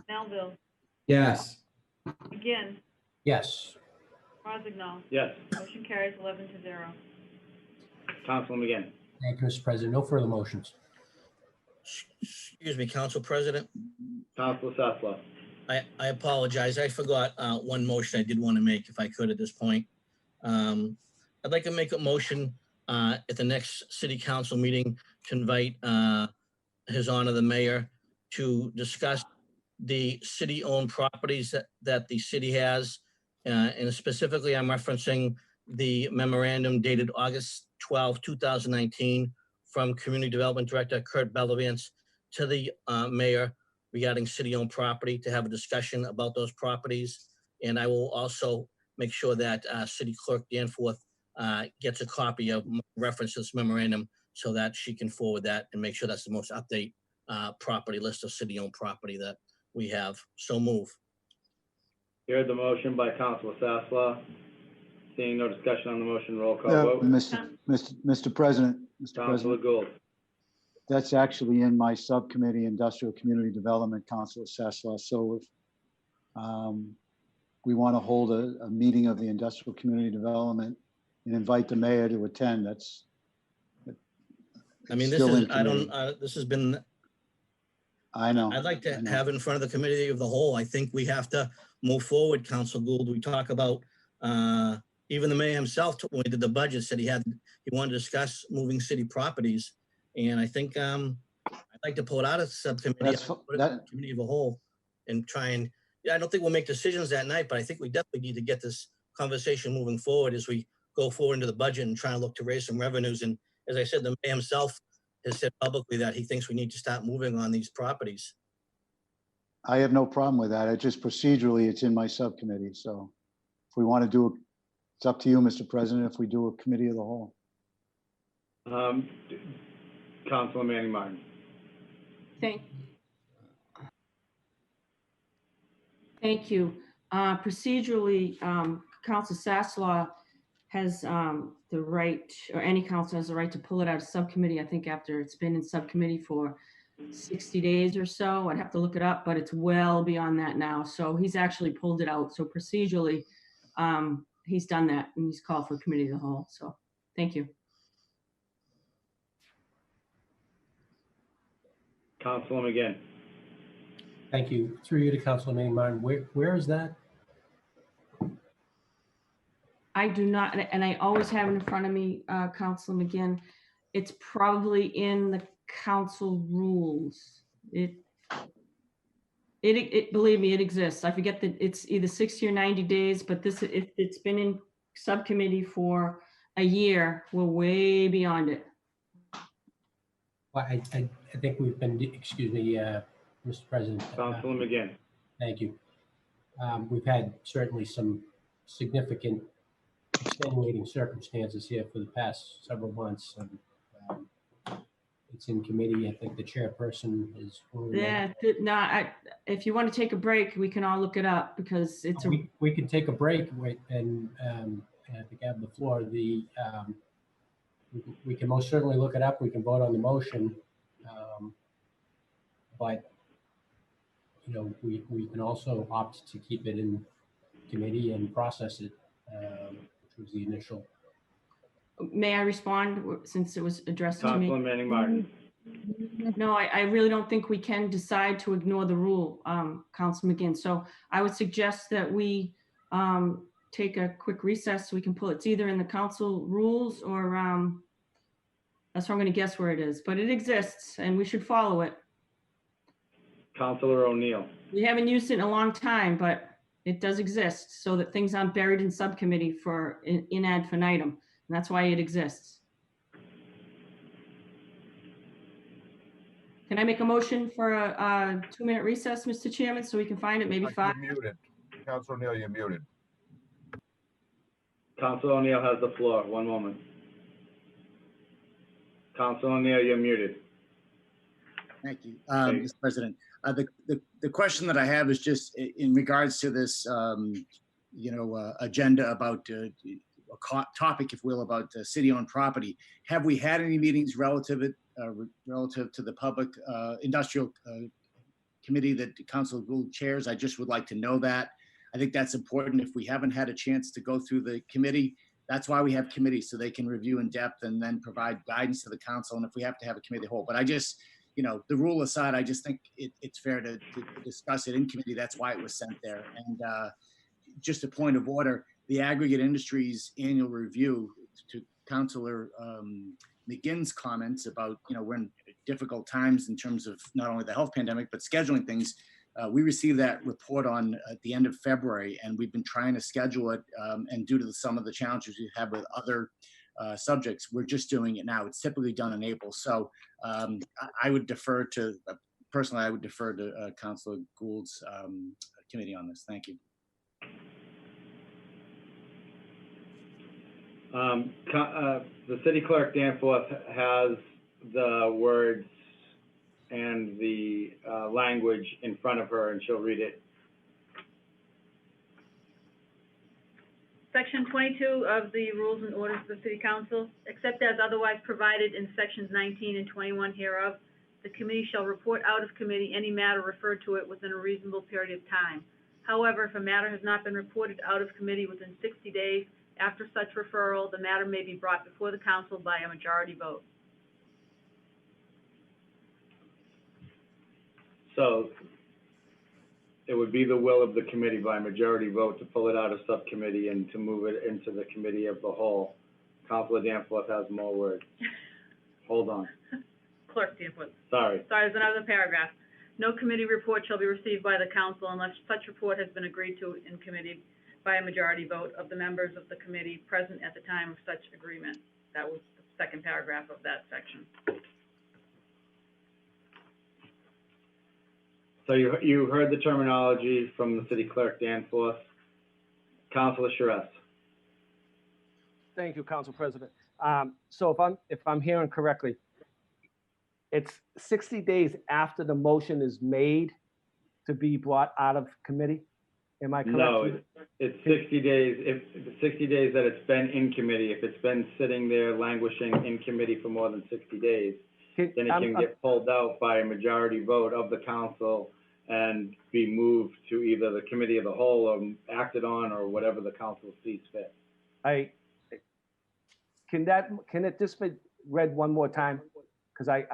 Melville, Yes. McGinn, Yes. Rozignol. Yes. Motion carries 11-0. Councilor McGinn. Thank you, Mr. President. No further motions. Excuse me, Council President. Councilor Sasslaw. I apologize. I forgot one motion I did want to make if I could at this point. I'd like to make a motion at the next city council meeting to invite His Honor the Mayor to discuss the city-owned properties that the city has. And specifically, I'm referencing the memorandum dated August 12, 2019 from Community Development Director Kurt Bellavance to the mayor regarding city-owned property, to have a discussion about those properties. And I will also make sure that City Clerk Danforth gets a copy of reference to this memorandum so that she can forward that and make sure that's the most update property list of city-owned property that we have. So move. Here's the motion by Councilor Sasslaw. Seeing no discussion on the motion, roll call No, vote. Mr. President, Councilor Gould. that's actually in my subcommittee, Industrial Community Development, Councilor Sasslaw. So if we want to hold a meeting of the Industrial Community Development and invite the mayor to attend, that's. I mean, it's still in committee. This has been, I know. I'd like to I know. have it in front of the committee of the whole. I think we have to move forward, Council Gould. We talk about, even the mayor himself, when he did the budget, said he wanted to discuss moving city properties. And I think I'd like to pull it out of subcommittee, That's put it in the committee of the whole, and try and, I don't think we'll make decisions that night, but I think we definitely need to get this conversation moving forward as we go forward into the budget and try and look to raise some revenues. And as I said, the mayor himself has said publicly that he thinks we need to start moving on these properties. I have no problem with that. It just procedurally, it's in my subcommittee. So if we want to do, it's up to you, Mr. President, if we do a committee of the whole. Councilor Manning Martin. Thank you. Procedurally, Council Sasslaw has the right, or any council has the right to pull it out of subcommittee, I think after it's been in subcommittee for 60 days or so. I'd have to look it up, but it's well beyond that now. So he's actually pulled it out. So procedurally, he's done that and he's called for committee of the whole. So thank you. Councilman McGinn. Thank you. Through you to Councilman Martin. Where is that? I do not, and I always have it in front of me, Council McGinn. It's probably in the council rules. It, believe me, it exists. I forget that it's either 60 or 90 days, but this, if it's been in subcommittee for a year, we're way beyond it. Well, I think we've been, excuse me, Mr. President. Councilman McGinn. Thank you. We've had certainly some significant extenuating circumstances here for the past several months. And, it's in committee. I think the chairperson is. Yeah, no, if you want to take a break, we can all look it up because it's we can take a break and I think I have the floor. We can most certainly look it up. We can vote on the motion. But, you know, we can also opt to keep it in committee and process it, which was the initial. May I respond since it was addressed to me? Councilman Manning Martin. No, I really don't think we can decide to ignore the rule, Council McGinn. So I would suggest that we take a quick recess so we can pull it. It's either in the council rules or that's where I'm going to guess where it is, but it exists and we should follow it. Councilor O'Neill. We haven't used it in a long time, but it does exist so that things aren't buried in subcommittee for in ad infinitum. And that's why it exists. Can I make a motion for a 2-minute recess, Mr. Chairman, so we can find it, maybe 5? You're muted. Council O'Neill, you're muted. Councilor O'Neill has the floor. One moment. Councilor O'Neill, you're muted. Thank you, Mr. President. The question that I have is just in regards to this, agenda about a topic, if will, about city-owned property. Have we had any meetings relative to the public industrial committee that Council Gould chairs? I just would like to know that. I think that's important. If we haven't had a chance to go through the committee, that's why we have committees, so they can review in depth and then provide guidance to the council. And if we have to have a committee of the whole, but I just, the rule aside, I just think it's fair to discuss it in committee. That's why it was sent there. And just a point of order, the Aggregate Industries annual review, to Councilor McGinn's comments about, we're in difficult times in terms of not only the health pandemic, but scheduling things. We received that report at the end of February, and we've been trying to schedule it. And due to some of the challenges we've had with other subjects, we're just doing it now. It's typically done in April. So I would defer to, personally, I would defer to Councilor Gould's committee on this. Thank you. The city clerk, Danforth, has the words and the language in front of her, and she'll read it. Section 22 of the Rules and Orders of the City Council, except as otherwise provided in sections 19 and 21 hereof, the committee shall report out of committee any matter referred to it within a reasonable period of time. However, if a matter has not been reported out of committee within 60 days after such referral, the matter may be brought before the council by a majority vote. So it would be the will of the committee by majority vote to pull it out of subcommittee and to move it into the committee of the whole. Councilor Danforth has more words. Hold on. Clerk Danforth. Sorry. There's another paragraph. No committee report shall be received by the council unless such report has been agreed to in committee by a majority vote of the members of the committee present at the time of such agreement. That was the second paragraph of that section. So you heard the terminology from the city clerk, Danforth. Councilor Charest. Thank you, Council President. So if I'm hearing correctly, it's 60 days after the motion is made to be brought out of committee? Am I correct? No, it's 60 days, if, the 60 days that it's been in committee, if it's been sitting there languishing in committee for more than 60 days, then it can get pulled out by a majority vote of the council and be moved to either the committee of the whole or acted on, or whatever the council sees fit. Can it just be read one more time? Because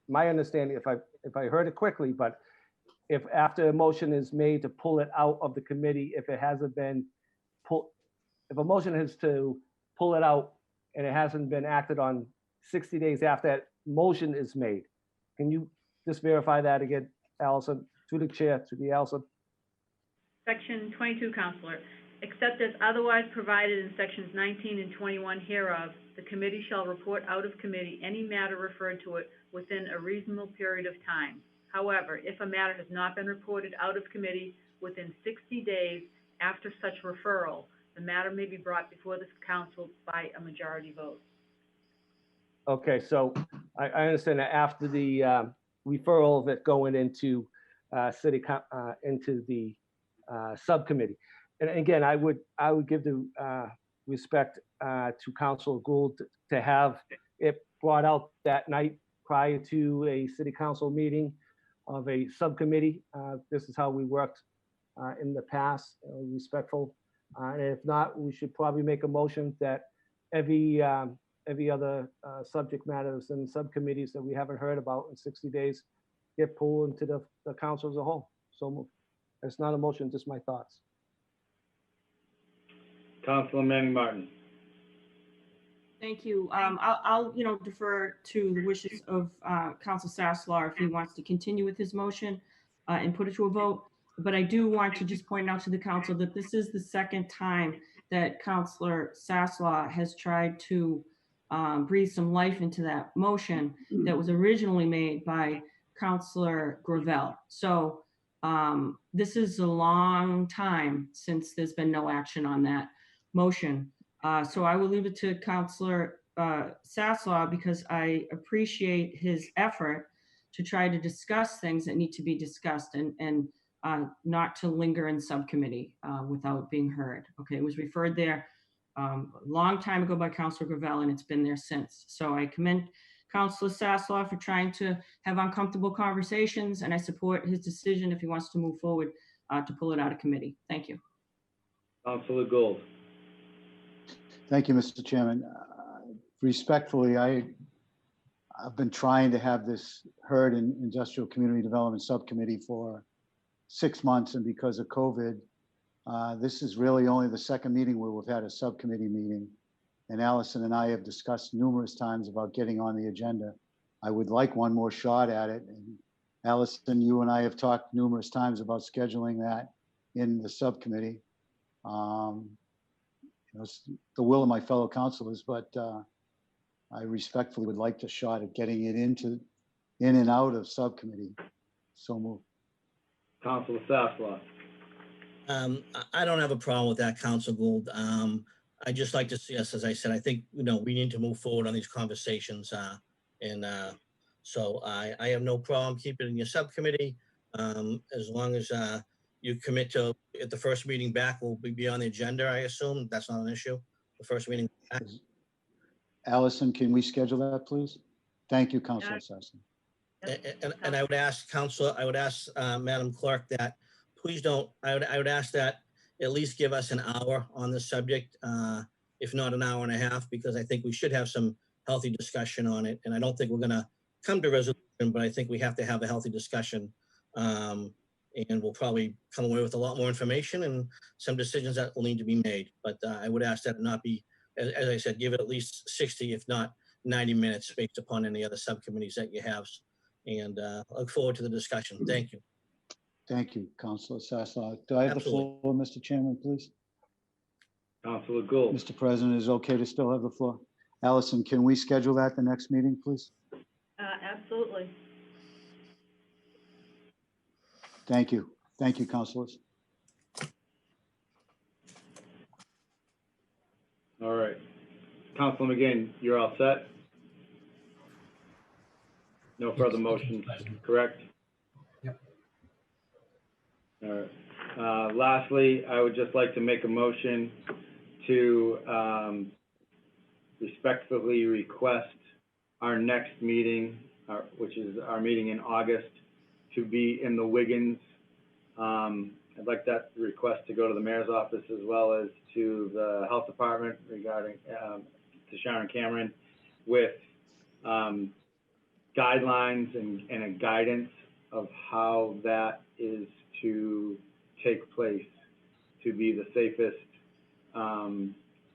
my understanding, if I heard it quickly, but if after a motion is made to pull it out of the committee, if it hasn't been if a motion is to pull it out and it hasn't been acted on 60 days after that motion is made, can you just verify that again, Allison, through the chair, through the Allison? Section 22, Counselor. Except as otherwise provided in sections 19 and 21 hereof, the committee shall report out of committee any matter referred to it within a reasonable period of time. However, if a matter has not been reported out of committee within 60 days after such referral, the matter may be brought before this council by a majority vote. Okay, so I understand that after the referral of it going into into the subcommittee. And again, I would give the respect to Councilor Gould to have it brought out that night prior to a city council meeting of a subcommittee. This is how we worked in the past, respectful. And if not, we should probably make a motion that every other subject matters and subcommittees that we haven't heard about in 60 days get pulled into the council as a whole. So moved. It's not a motion, just my thoughts. Councilor Manning Martin. Thank you. I'll defer to the wishes of Council Sasslaw if he wants to continue with his motion and put it to a vote. But I do want to just point out to the council that this is the second time that Councilor Sasslaw has tried to breathe some life into that motion that was originally made by Councilor Gravel. So this is a long time since there's been no action on that motion. So I will leave it to Councilor Sasslaw because I appreciate his effort to try to discuss things that need to be discussed and not to linger in subcommittee without being heard. Okay, it was referred there a long time ago by Councilor Gravel and it's been there since. So I commend Councilor Sasslaw for trying to have uncomfortable conversations and I support his decision if he wants to move forward to pull it out of committee. Thank you. Councilor Gould. Thank you, Mr. Chairman. Respectfully, I've been trying to have this heard in Industrial Community Development Subcommittee for 6 months, and because of COVID, this is really only the second meeting where we've had a subcommittee meeting. And Allison and I have discussed numerous times about getting on the agenda. I would like one more shot at it. And Allison, you and I have talked numerous times about scheduling that in the subcommittee. It's the will of my fellow councilors, but I respectfully would like to shot at getting it in and out of subcommittee. So moved. Councilor Sasslaw. I don't have a problem with that, Council Gould. I just like to see us, as I said, I think, we need to move forward on these conversations. So I have no problem keeping it in your subcommittee as long as you commit to, at the first meeting back, will be on the agenda, I assume. That's not an issue. The first meeting back. Allison, can we schedule that, please? Thank you, Councilor Sasslaw. And I would ask Madam Clerk that please don't, I would ask that at least give us an hour on this subject, if not an hour and a half, because I think we should have some healthy discussion on it. And I don't think we're gonna come to resolution, but I think we have to have a healthy discussion. And we'll probably come away with a lot more information and some decisions that will need to be made. But I would ask that it not be, as I said, give it at least 60, if not 90 minutes based upon any other subcommittees that you have. And look forward to the discussion. Thank you. Thank you, Councilor Sasslaw. Do I have Absolutely. the floor, Mr. Chairman, please? Councilor Gould. Mr. President, is it okay to still have the floor? Allison, can we schedule that the next meeting, please? Absolutely. Thank you. Thank you, councilors. All right. Councilor McGinn, you're all set? No further motions, correct? Yep. All right. Lastly, I would just like to make a motion to respectfully request our next meeting, which is our meeting in August, to be in the Wiggins. I'd like that request to go to the mayor's office as well as to the health department regarding, to Sharon Cameron, with guidelines and a guidance of how that is to take place to be the safest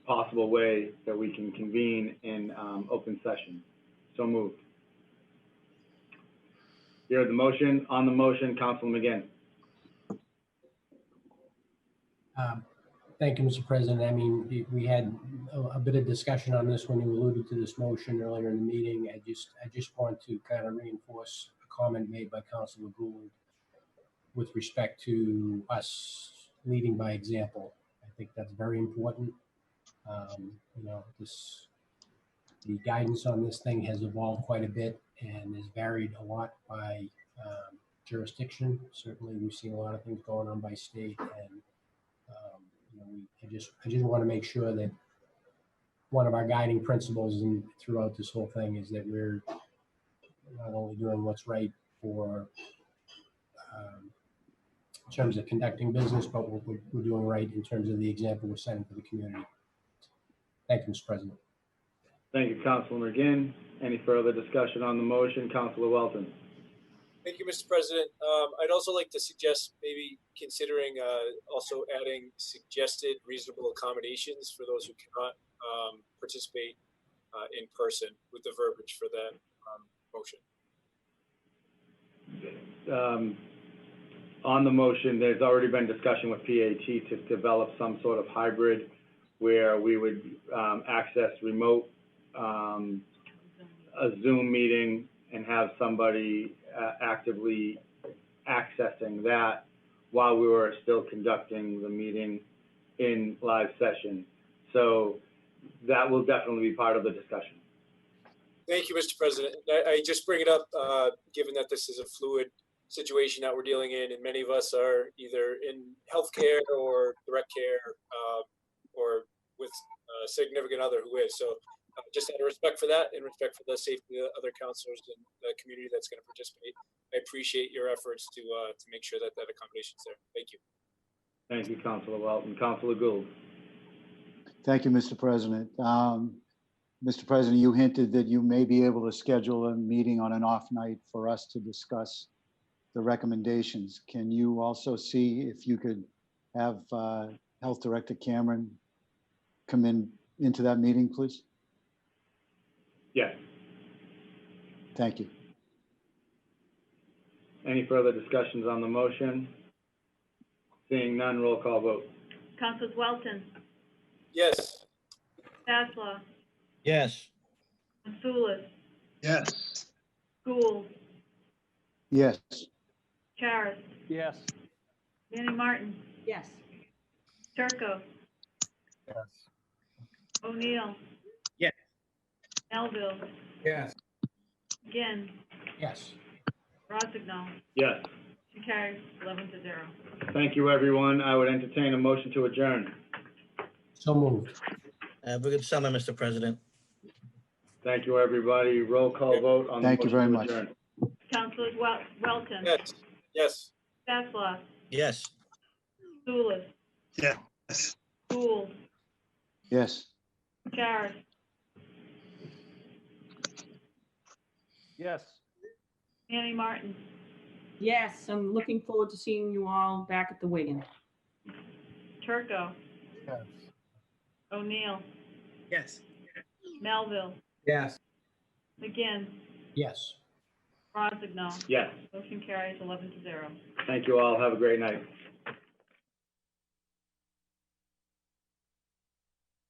possible way that we can convene in open session. So moved. You heard the motion. On the motion, Councilman McGinn. Thank you, Mr. President. I mean, we had a bit of discussion on this when you alluded to this motion earlier in the meeting. I just want to kind of reinforce a comment made by Councilor Gould with respect to us leading by example. I think that's very important. You know, the guidance on this thing has evolved quite a bit and is varied a lot by jurisdiction. Certainly, we've seen a lot of things going on by state, and you know, I just want to make sure that one of our guiding principles and throughout this whole thing is that we're not only doing what's right for in terms of conducting business, but we're doing right in terms of the example we're setting for the community. Thank you, Mr. President. Thank you, Councilman McGinn. Any further discussion on the motion? Councilor Welton. Thank you, Mr. President. I'd also like to suggest maybe considering also adding suggested reasonable accommodations for those who cannot participate in person with the verbiage for that motion. On the motion, there's already been discussion with PAT to develop some sort of hybrid where we would access remote, a Zoom meeting, and have somebody actively accessing that while we were still conducting the meeting in live session. So that will definitely be part of the discussion. Thank you, Mr. President. I just bring it up given that this is a fluid situation that we're dealing in, and many of us are either in healthcare or direct care or with a significant other who is. So just out of respect for that and respect for the safety of the other counselors and the community that's going to participate, I appreciate your efforts to make sure that that accommodation is there. Thank you. Thank you, Councilor Welton. Councilor Gould. Thank you, Mr. President. Mr. President, you hinted that you may be able to schedule a meeting on an off night for us to discuss the recommendations. Can you also see if you could have Health Director Cameron come into that meeting, please? Yes. Thank you. Any further discussions on the motion? Seeing none, roll call vote. Councilors Welton, Yes. Sasslaw, Yes. Mitsoulas, Yes. Gould, Yes. Charis, Yes. Manny Martin, Yes. Turco, Yes. O'Neill. Yes. Melville, Yes. McGinn, Yes. Rossignol. Yes. Motion carries 11-0. Thank you, everyone. I would entertain a motion to adjourn. So moved. Have a good summer, Mr. President. Thank you, everybody. Roll call vote on the Thank you motion very to much. adjourn. Councilors Welton, Yes. Yes. Sasslaw, Yes. Mitsoulas, Yes. Gould, Yes. Charis, Yes. Manny Martin, Yes, I'm looking forward to seeing you all back at the Wigan. Turco, Yes. O'Neill, Yes. Melville, Yes. McGinn, Yes. Rossignol. Yes. Motion carries 11-0. Thank you all. Have a great night.